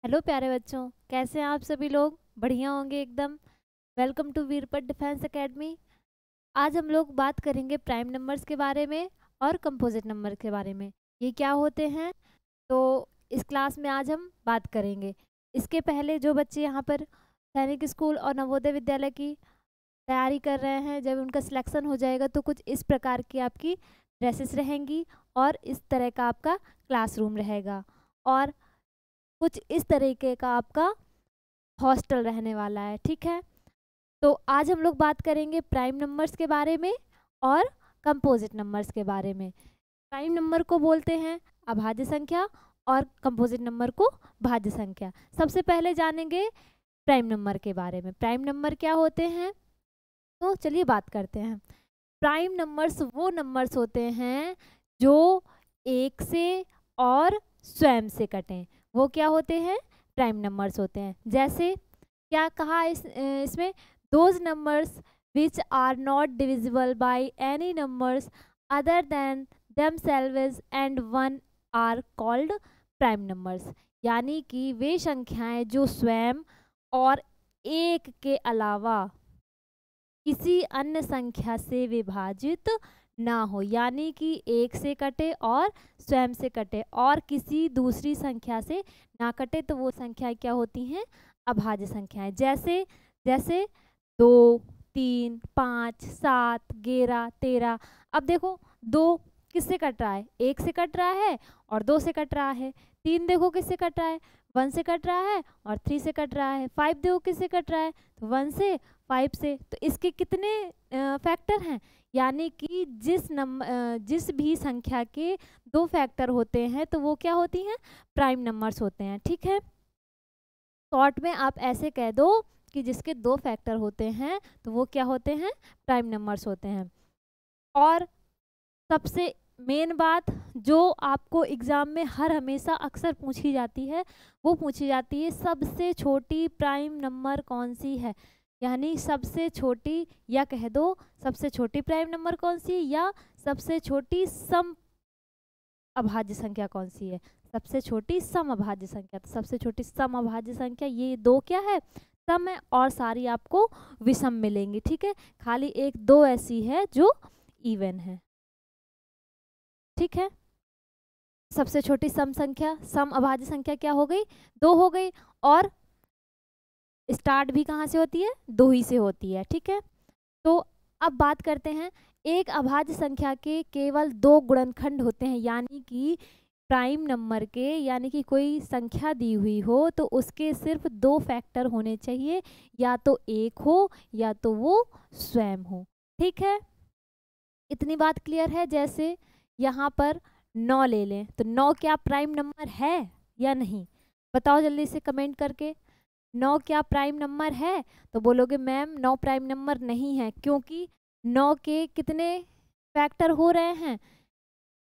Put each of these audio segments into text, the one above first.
Hello प्यारे बच्चों, कैसे हैं आप सभी लोग? बढ़िया होंगे एकदम। वेलकम टू वीरपट डिफेंस एकेडमी। आज हम लोग बात करेंगे प्राइम नंबर्स के बारे में और कंपोजिट नंबर के बारे में। ये क्या होते हैं, तो इस क्लास में आज हम बात करेंगे। इसके पहले जो बच्चे यहाँ पर सैनिक स्कूल और नवोदय विद्यालय की तैयारी कर रहे हैं, जब उनका सिलेक्शन हो जाएगा तो कुछ इस प्रकार की आपकी ड्रेसेस रहेंगी और इस तरह का आपका क्लासरूम रहेगा और कुछ इस तरीके का आपका हॉस्टल रहने वाला है। ठीक है, तो आज हम लोग बात करेंगे प्राइम नंबर्स के बारे में और कंपोजिट नंबर्स के बारे में। प्राइम नंबर को बोलते हैं अभाज्य संख्या और कंपोजिट नंबर को भाज्य संख्या। सबसे पहले जानेंगे प्राइम नंबर के बारे में। प्राइम नंबर क्या होते हैं, तो चलिए बात करते हैं। प्राइम नंबर्स वो नंबर्स होते हैं जो एक से और स्वयं से कटें, वो क्या होते हैं? प्राइम नंबर्स होते हैं। जैसे क्या कहा इसमें, those numbers which are not divisible by any numbers other than themselves and one are called prime numbers. यानी कि वे संख्याएं जो स्वयं और एक के अलावा किसी अन्य संख्या से विभाजित ना हो, यानी कि एक से कटे और स्वयं से कटे और किसी दूसरी संख्या से ना कटे, तो वो संख्याएं क्या होती हैं? अभाज्य संख्याएं। जैसे जैसे 2, 3, 5, 7, 11, 13। अब देखो, 2 किससे कट रहा है? एक से कट रहा है और 2 से कट रहा है। 3 देखो किससे कट रहा है? 1 से कट रहा है और 3 से कट रहा है। 5 देखो किससे कट रहा है? तो 1 से, 5 से। तो इसके कितने फैक्टर हैं? यानी कि जिस भी संख्या के 2 फैक्टर होते हैं तो वो क्या होती हैं? प्राइम नंबर्स होते हैं। ठीक है, शॉर्ट में आप ऐसे कह दो कि जिसके 2 फैक्टर होते हैं तो वो क्या होते हैं? प्राइम नंबर्स होते हैं। और सबसे मेन बात जो आपको एग्जाम में हर हमेशा अक्सर पूछी जाती है, वो पूछी जाती है सबसे छोटी प्राइम नंबर कौन सी है। यानी सबसे छोटी, या कह दो सबसे छोटी प्राइम नंबर कौन सी, या सबसे छोटी सम अभाज्य संख्या कौन सी है। सबसे छोटी सम अभाज्य संख्या, तो सबसे छोटी सम अभाज्य संख्या ये 2 क्या है? सम है, और सारी आपको विषम मिलेंगी। ठीक है, खाली 1, 2 ऐसी है जो इवन है। ठीक है, सबसे छोटी सम संख्या, सम अभाज्य संख्या क्या हो गई? 2 हो गई। और स्टार्ट भी कहाँ से होती है? 2 ही से होती है। ठीक है, तो अब बात करते हैं, एक अभाज्य संख्या के केवल 2 गुणनखंड होते हैं। यानी कि प्राइम नंबर के, यानी कि कोई संख्या दी हुई हो तो उसके सिर्फ 2 फैक्टर होने चाहिए, या तो एक हो या तो वो स्वयं हो। ठीक है, इतनी बात क्लियर है। जैसे यहाँ पर 9 ले लें, तो 9 क्या प्राइम नंबर है या नहीं? बताओ जल्दी से कमेंट करके। 9 क्या प्राइम नंबर है? तो बोलोगे मैम 9 प्राइम नंबर नहीं है, क्योंकि 9 के कितने फैक्टर हो रहे हैं?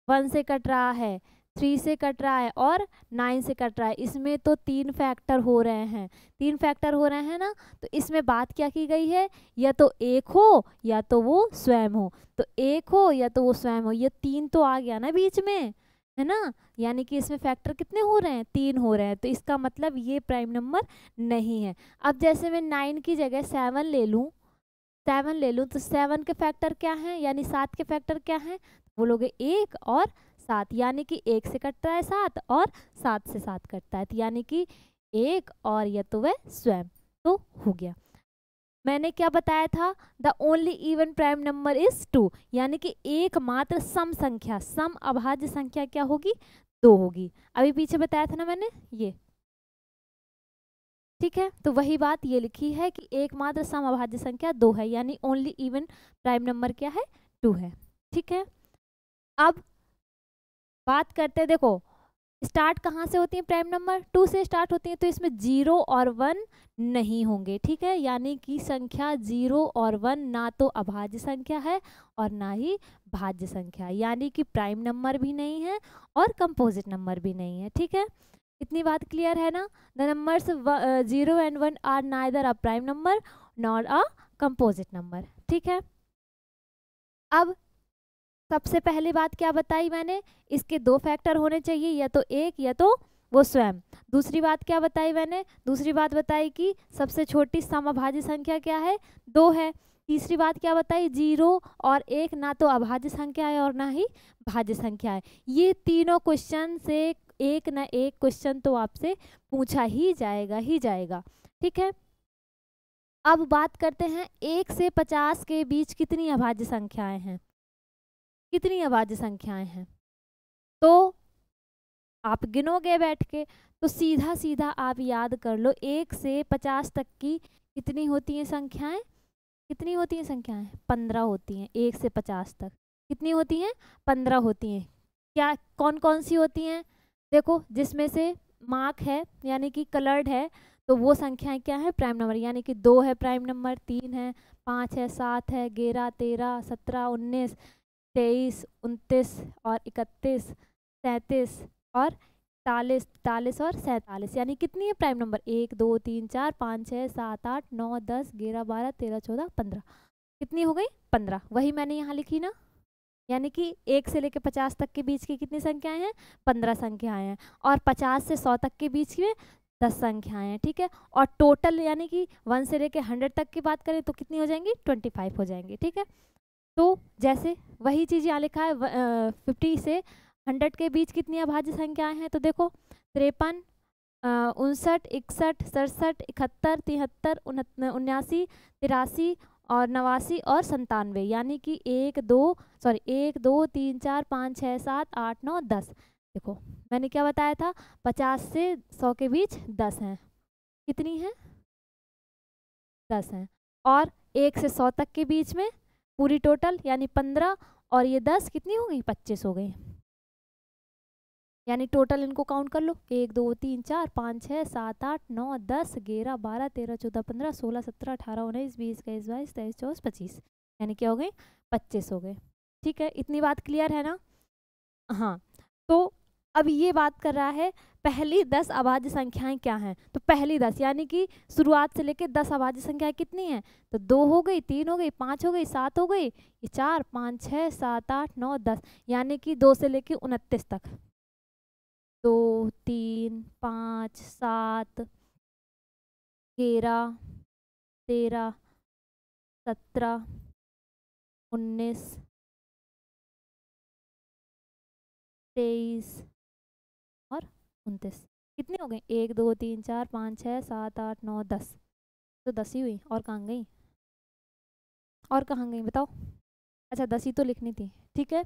1 से कट रहा है, 3 से कट रहा है और 9 से कट रहा है। इसमें तो 3 फैक्टर हो रहे हैं। 3 फैक्टर हो रहे हैं ना, तो इसमें बात क्या की गई है? या तो एक हो या तो वो स्वयं हो। तो एक हो या तो वो स्वयं हो, ये 3 तो आ गया ना बीच में, है ना। यानी कि इसमें फैक्टर कितने हो रहे हैं? 3 हो रहे हैं। तो इसका मतलब ये प्राइम नंबर नहीं है। अब जैसे मैं 9 की जगह 7 ले लूँ, 7 ले लूँ, तो 7 के फैक्टर क्या हैं? यानी 7 के फैक्टर क्या हैं? बोलोगे 1 और 7। यानी कि 1 से कटता है 7 और 7 से 7 कटता है, तो यानी कि 1 और या तो वह स्वयं। तो हो गया। मैंने क्या बताया था? The only even prime number is 2। यानी कि एकमात्र सम संख्या, सम अभाज्य संख्या क्या होगी? 2 होगी। अभी पीछे बताया था ना मैंने ये। ठीक है, तो वही बात ये लिखी है कि एकमात्र सम अभाज्य संख्या 2 है, यानी ओनली इवन प्राइम नंबर क्या है? 2 है। ठीक है, अब बात करते हैं, देखो स्टार्ट कहाँ से होती है प्राइम नंबर? 2 से स्टार्ट होती है, तो इसमें 0 और 1 नहीं होंगे। ठीक है, यानी कि संख्या 0 और 1 ना तो अभाज्य संख्या है और ना ही भाज्य संख्या, यानी कि प्राइम नंबर भी नहीं है और कंपोजिट नंबर भी नहीं है। ठीक है, इतनी बात क्लियर है ना। The numbers 0 and 1 are neither a prime number nor a composite number. ठीक है, अब सबसे पहली बात क्या बताई मैंने? इसके 2 फैक्टर होने चाहिए, या तो एक या तो वो स्वयं। दूसरी बात क्या बताई मैंने, दूसरी बात बताई कि सबसे छोटी समअभाज्य संख्या क्या है, 2 है। तीसरी बात क्या बताई, 0 और 1 ना तो अभाज्य संख्या है और ना ही भाज्य संख्या है। ये तीनों क्वेश्चन से एक ना एक क्वेश्चन तो आपसे पूछा ही जाएगा ही जाएगा, ठीक है। अब बात करते हैं 1 से 50 के बीच कितनी अभाज्य संख्याएं हैं, कितनी अभाज्य संख्याएं हैं। तो आप गिनोगे बैठ के, तो सीधा सीधा आप याद कर लो 1 से 50 तक की कितनी होती हैं संख्याएं, कितनी होती हैं संख्याएं, 15 होती हैं। 1 से 50 तक कितनी होती हैं, 15 होती हैं। क्या कौन कौन सी होती हैं, देखो जिसमें से मार्क है यानी कि कलर्ड है, तो वो संख्याएं क्या है, प्राइम नंबर, यानी कि 2 है प्राइम नंबर, 3 है, 5 है, 7 है, 11, 13, 17, 19, 23, 29 और 31, 37 और 43, 43 और 47, यानी कितनी है प्राइम नंबर, 1 2 3 4 5 6 7 8 9 10 11 12 13 14 15, कितनी हो गई, 15। वही मैंने यहाँ लिखी ना, यानी कि 1 से लेकर 50 तक के बीच की कितनी संख्याएं हैं, 15 संख्याएं हैं। और 50 से 100 तक के बीच में 10 संख्याएं हैं, ठीक है। और टोटल यानी कि 1 से लेकर 100 तक की बात करें तो कितनी हो जाएंगी, 25 हो जाएंगी, ठीक है। तो जैसे वही चीज़ यहाँ लिखा है 50 से 100 के बीच कितनी अभाज्य संख्याएं हैं, तो देखो 53, 59, 61, 67, 71, 73, 79, 83 और 89 और 97, यानी कि 1 2 3 4 5 6 7 8 9 10। देखो मैंने क्या बताया था, 50 से 100 के बीच 10 हैं, कितनी है, 10 हैं। और 1 से 100 तक के बीच में पूरी टोटल यानी 15, और ये 10 कितनी हो गई, 25 हो गई। यानी टोटल इनको काउंट कर लो, 1 2 3 4 5 6 7 8 9 10 11 12 13 14 15 16 17 18 19 20 21 22 23 24 25, यानी क्या हो गए, 25 हो गए, ठीक है। इतनी बात क्लियर है ना। हाँ, तो अब ये बात कर रहा है पहली 10 अभाज्य संख्याएं क्या हैं, तो पहली 10 यानी कि शुरुआत से लेकर 10 अभाज्य संख्याएं कितनी हैं, तो 2 हो गई, 3 हो गई, 5 हो गई, 7 हो गई, ये 4 5 6 7 8 9 10, यानी कि 2 से लेकर 29 तक, 2 3 5 7 11 13 17 19 23 और 29, कितनी हो गई, 1 2 3 4 5 6 7 8 9 10, तो 10 ही हुई, और कहाँ गई, और कहाँ गई बताओ, अच्छा 10 ही तो लिखनी थी, ठीक है।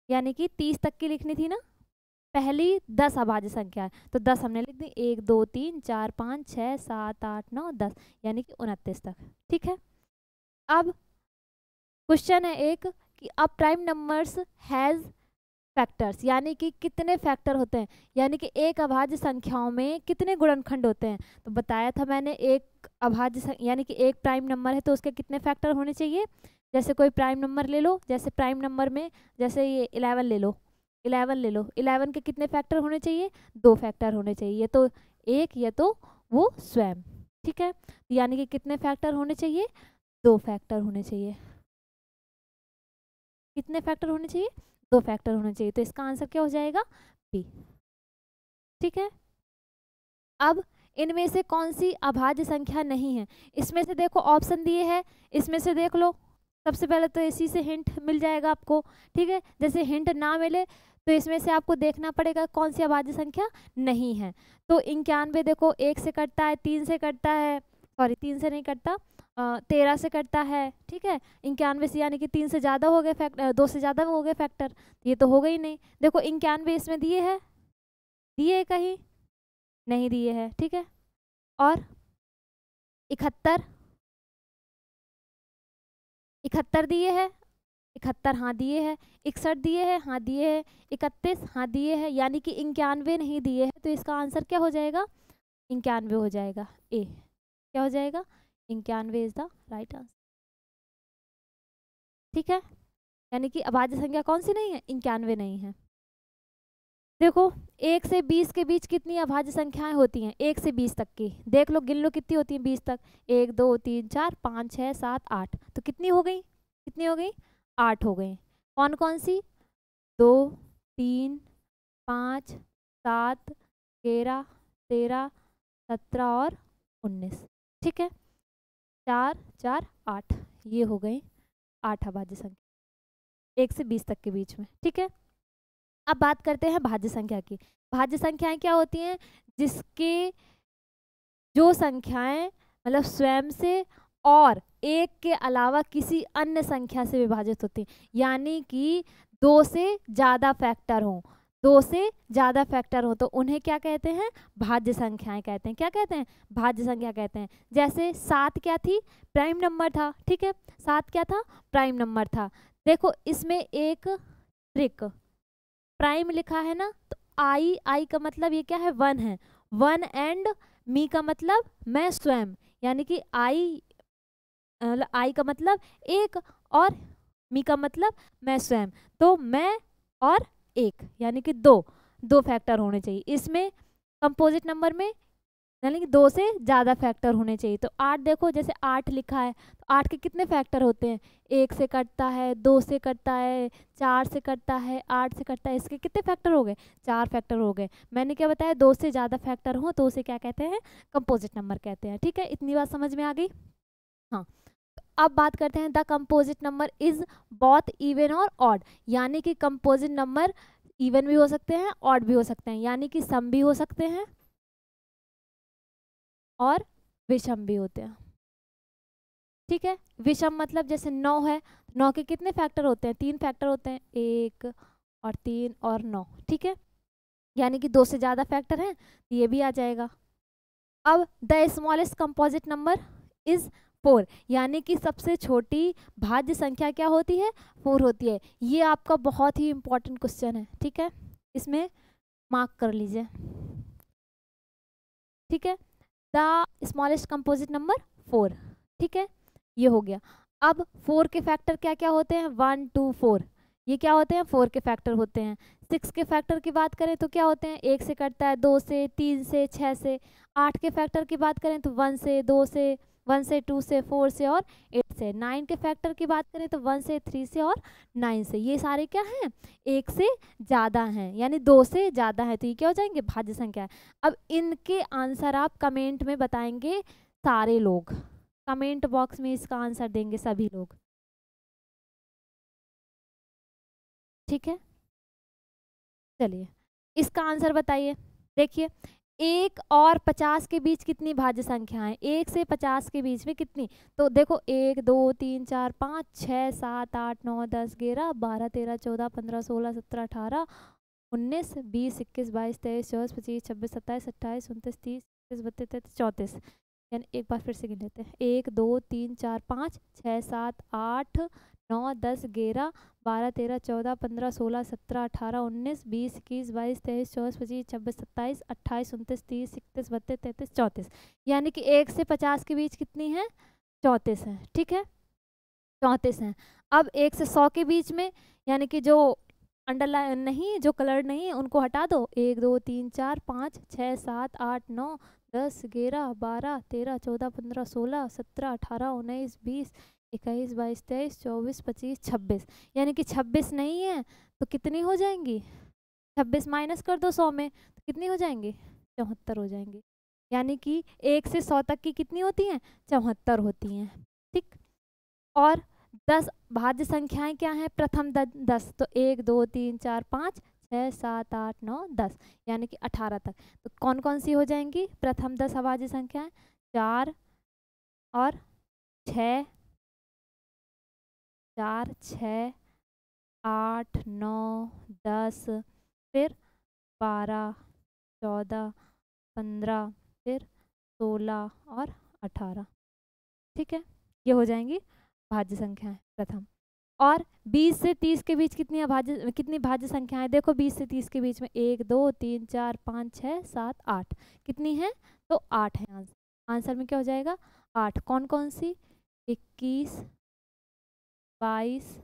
यानी कि 30 तक की लिखनी थी ना, पहली 10 अभाज्य संख्या है, तो 10 हमने लिख दी, 1 2 3 4 5 6 7 8 9 10, यानी कि 29 तक, ठीक है। अब क्वेश्चन है एक कि अब प्राइम नंबर्स हैज़ फैक्टर्स, यानी कि कितने फैक्टर होते हैं, यानी कि एक अभाज्य संख्याओं में कितने गुणनखंड होते हैं। तो बताया था मैंने एक अभाज्य यानी कि एक प्राइम नंबर है तो उसके कितने फैक्टर होने चाहिए। जैसे कोई प्राइम नंबर ले लो, जैसे प्राइम नंबर में जैसे ये 11 ले लो, 11 ले लो, 11 के कितने फैक्टर होने चाहिए, 2 फैक्टर होने चाहिए, ये तो एक, ये तो वो स्वयं, ठीक है। यानी कि कितने फैक्टर होने चाहिए, 2 फैक्टर होने चाहिए, कितने फैक्टर होने चाहिए, 2 फैक्टर होने चाहिए, तो इसका आंसर क्या हो जाएगा, बी, ठीक है। अब इनमें से कौन सी अभाज्य संख्या नहीं है, इसमें से देखो ऑप्शन दिए हैं, इसमें से देख लो, सबसे पहले तो इसी से हिंट मिल जाएगा आपको, ठीक है। जैसे हिंट ना मिले तो इसमें से आपको देखना पड़ेगा कौन सी अभाज्य संख्या नहीं है। तो 91 देखो 1 से कटता है, 3 से कटता है, सॉरी 3 से नहीं कटता, 13 से कटता है, ठीक है। 91 से यानी कि 3 से ज़्यादा हो गए फैक्टर, 2 से ज़्यादा हो गए फैक्टर, ये तो हो गई नहीं। देखो 91 इसमें दिए है, दिए है कहीं नहीं दिए है, ठीक है। और 71, 71 दिए है, 71 हाँ दिए है, 61 दिए है हाँ दिए है, 31 हाँ दिए है, यानी कि 91 नहीं दिए है, तो इसका आंसर क्या हो जाएगा, 91 हो जाएगा, ए क्या हो जाएगा, 91 इज द राइट आंसर, ठीक है। यानी कि अभाज्य संख्या कौन सी नहीं है, 91 नहीं है। देखो 1 से 20 के बीच कितनी अभाज्य संख्याएं होती हैं, 1 से 20 तक की देख लो, गिन लो कितनी होती हैं 20 तक, 1 2 3 4 5 6 7 8, तो कितनी हो गई, कितनी हो गई, 8 हो गई। कौन कौन सी, 2 3 5 7 11, 13, 17 और 19। ठीक है, 4, 4, 8, ये हो गई 8 अभाज्य संख्या 1 से 20 तक के बीच में। ठीक है, अब बात करते हैं भाज्य संख्या की। भाज्य संख्याएं क्या होती हैं? जिसके जो संख्याएं मतलब स्वयं से और एक के अलावा किसी अन्य संख्या से विभाजित होती हैं, यानी कि 2 से ज़्यादा फैक्टर हों, 2 से ज़्यादा फैक्टर हो तो उन्हें क्या कहते हैं? भाज्य संख्याएं कहते हैं। क्या कहते हैं? भाज्य संख्या कहते हैं। जैसे 7 क्या थी? प्राइम नंबर था। ठीक है, 7 क्या था? प्राइम नंबर था। देखो इसमें एक ट्रिक, प्राइम लिखा है ना, तो आई का मतलब ये क्या है? 1 है। 1 एंड मी का मतलब मैं स्वयं, यानी कि आई का मतलब एक और मी का मतलब मैं स्वयं, तो मैं और एक यानी कि दो फैक्टर होने चाहिए इसमें। कंपोजिट नंबर में यानी कि 2 से ज़्यादा फैक्टर होने चाहिए। तो 8 देखो, जैसे 8 लिखा है तो 8 के कितने फैक्टर होते हैं? 1 से कटता है, 2 से कटता है, 4 से कटता है, 8 से कटता है। इसके कितने फैक्टर हो गए? 4 फैक्टर हो गए। मैंने क्या बताया? 2 से ज़्यादा फैक्टर हो तो उसे क्या कहते हैं? कंपोजिट नंबर कहते हैं। ठीक है, इतनी बात समझ में आ गई? हाँ, अब बात करते हैं the composite number is both even और ऑड, यानी कि कंपोजिट नंबर इवन भी हो सकते हैं, ऑड भी हो सकते हैं, यानी कि सम भी हो सकते हैं और विषम भी होते हैं। ठीक है, विषम मतलब जैसे 9 है, 9 के कितने फैक्टर होते हैं? 3 फैक्टर होते हैं, 1 और 3 और 9। ठीक है, यानी कि 2 से ज़्यादा फैक्टर हैं, ये भी आ जाएगा। अब the smallest composite number is 4, यानी कि सबसे छोटी भाज्य संख्या क्या होती है? 4 होती है। ये आपका बहुत ही इंपॉर्टेंट क्वेश्चन है। ठीक है, इसमें मार्क कर लीजिए। ठीक है, द स्मॉलेस्ट कंपोजिट नंबर 4। ठीक है, ये हो गया। अब 4 के फैक्टर क्या क्या होते हैं? 1, 2, 4, ये क्या होते हैं? 4 के फैक्टर होते हैं। 6 के फैक्टर की बात करें तो क्या होते हैं? 1 से कटता है, 2 से, 3 से, 6 से। 8 के फैक्टर की बात करें तो 1 से, 2 से, 1 से, 2 से, 4 से और 8 से। 9 के फैक्टर की बात करें तो 1 से, 3 से और 9 से। ये सारे क्या हैं? 1 से ज़्यादा हैं, यानी 2 से ज़्यादा है, तो ये क्या हो जाएंगे? भाज्य संख्या है। अब इनके आंसर आप कमेंट में बताएंगे सारे लोग, कमेंट बॉक्स में इसका आंसर देंगे सभी लोग। ठीक है, चलिए इसका आंसर बताइए। देखिए, 1 और 50 के बीच कितनी भाज्य संख्या है? 1 से 50 के बीच में कितनी? तो देखो 1, 2, 3, 4, 5, 6, 7, 8, 9, 10, 11, 12, 13, 14, 15, 16, 17, 18, 19, 20, 21, 22, 23, 24, 25, 26, 27, 28, 29, 30, 31, 32, 33, 34। यानी एक बार फिर से गिन लेते हैं। 1, 2, 3, 4, 5, 6, 7, 8, 9, 10, 11, 12, 13, 14, 15, 16, 17, 18, 19, 20, 21, 22, 23, 24, 25, 26, 27, 28, 29, 30, 31, 32, 33, 34। यानी कि 1 से 50 के बीच कितनी है? 34 है। ठीक है, 34 हैं। अब 1 से 100 के बीच में, यानी कि जो अंडरलाइन नहीं, जो कलर नहीं, उनको हटा दो। 1, 2, 3, 4, 5, 6, 7, 8, 9, 10, 11, 12, 13, 14, 15, 16, 17, 18, 19, 20, 21, 22, 23, 24, 25, 26। यानी कि 26 नहीं है तो कितनी हो जाएंगी? 26 माइनस कर दो 100 में तो कितनी हो जाएंगी? 74 हो जाएंगी। यानी कि 1 से 100 तक की कितनी होती हैं? 74 होती हैं। ठीक, और 10 भाज्य संख्याएं क्या हैं? प्रथम 10, तो 1, 2, 3, 4, 5, 6, 7, 8, 9, 10, यानी कि 18 तक। तो कौन कौन सी हो जाएंगी प्रथम 10 अभाज्य संख्याएं? 4 और 6, 4, 6, 8, 9, 10, फिर 12, 14, 15, फिर 16 और 18। ठीक है, ये हो जाएंगी भाज्य संख्याएं प्रथम। और 20 से 30 के बीच कितनी भाज्य संख्याएं? देखो 20 से 30 के बीच में 1, 2, 3, 4, 5, 6, 7, 8 कितनी है? तो 8 है आंसर। आंसर में क्या हो जाएगा? 8। कौन कौन सी? 21, 22,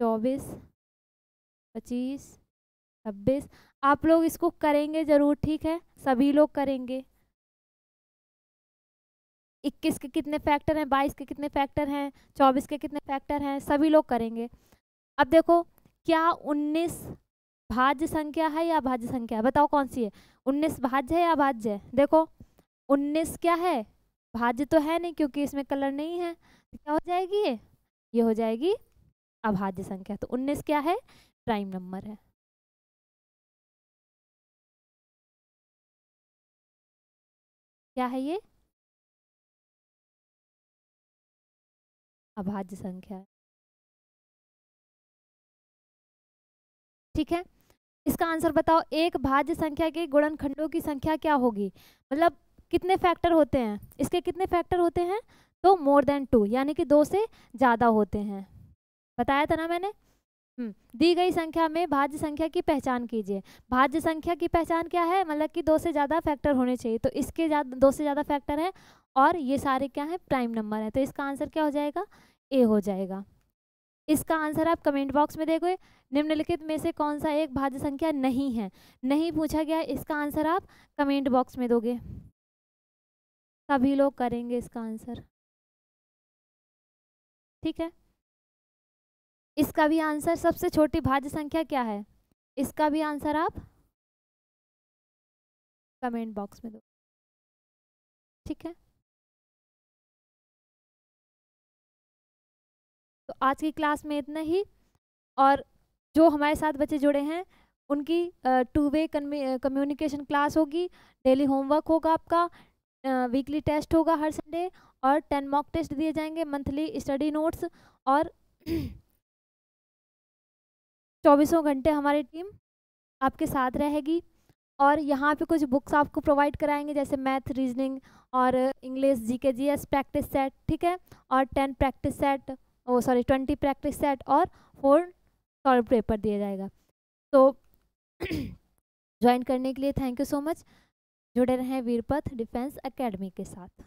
24, 25, 26। आप लोग इसको करेंगे जरूर, ठीक है, सभी लोग करेंगे। 21 के कितने फैक्टर हैं? 22 के कितने फैक्टर हैं? 24 के कितने फैक्टर हैं? सभी लोग करेंगे। अब देखो, क्या 19 भाज्य संख्या है या अभाज्य संख्या है, बताओ कौन सी है। 19 भाज्य है या अभाज्य है, देखो 19 क्या है, भाज्य तो है नहीं क्योंकि इसमें कलर नहीं है, तो क्या हो जाएगी ये हो जाएगी अभाज्य संख्या। तो 19 क्या है, प्राइम नंबर है। क्या है ये, अभाज्य संख्या है। ठीक है, इसका आंसर बताओ, एक भाज्य संख्या के गुणनखंडों की संख्या क्या होगी, मतलब कितने फैक्टर होते हैं इसके, कितने फैक्टर होते हैं, तो मोर देन 2 यानी कि 2 से ज़्यादा होते हैं, बताया था ना मैंने। दी गई संख्या में भाज्य संख्या की पहचान कीजिए। भाज्य संख्या की पहचान क्या है, मतलब कि 2 से ज़्यादा फैक्टर होने चाहिए, तो इसके 2 से ज़्यादा फैक्टर है और ये सारे क्या है, प्राइम नंबर है, तो इसका आंसर क्या हो जाएगा, ए हो जाएगा। इसका आंसर आप कमेंट बॉक्स में देखो, निम्नलिखित में से कौन सा एक भाज्य संख्या नहीं है, नहीं पूछा गया, इसका आंसर आप कमेंट बॉक्स में दोगे, सभी लोग करेंगे इसका आंसर। ठीक है, इसका भी आंसर, सबसे छोटी भाज्य संख्या क्या है, इसका भी आंसर आप कमेंट बॉक्स में दो। ठीक है, तो आज की क्लास में इतना ही, और जो हमारे साथ बच्चे जुड़े हैं उनकी 2 वे कम्युनिकेशन क्लास होगी, डेली होमवर्क होगा आपका, वीकली टेस्ट होगा हर संडे, और 10 मॉक टेस्ट दिए जाएंगे, मंथली स्टडी नोट्स, और 24 घंटे हमारी टीम आपके साथ रहेगी। और यहाँ पे कुछ बुक्स आपको प्रोवाइड कराएंगे, जैसे मैथ, रीजनिंग और English, GK GS practice set, ठीक है, और 10 प्रैक्टिस सेट, 20 प्रैक्टिस सेट और 4 सॉल्व पेपर दिया जाएगा। तो ज्वाइन करने के लिए थैंक यू सो मच, जुड़े रहें वीरपथ डिफेंस एकेडमी के साथ।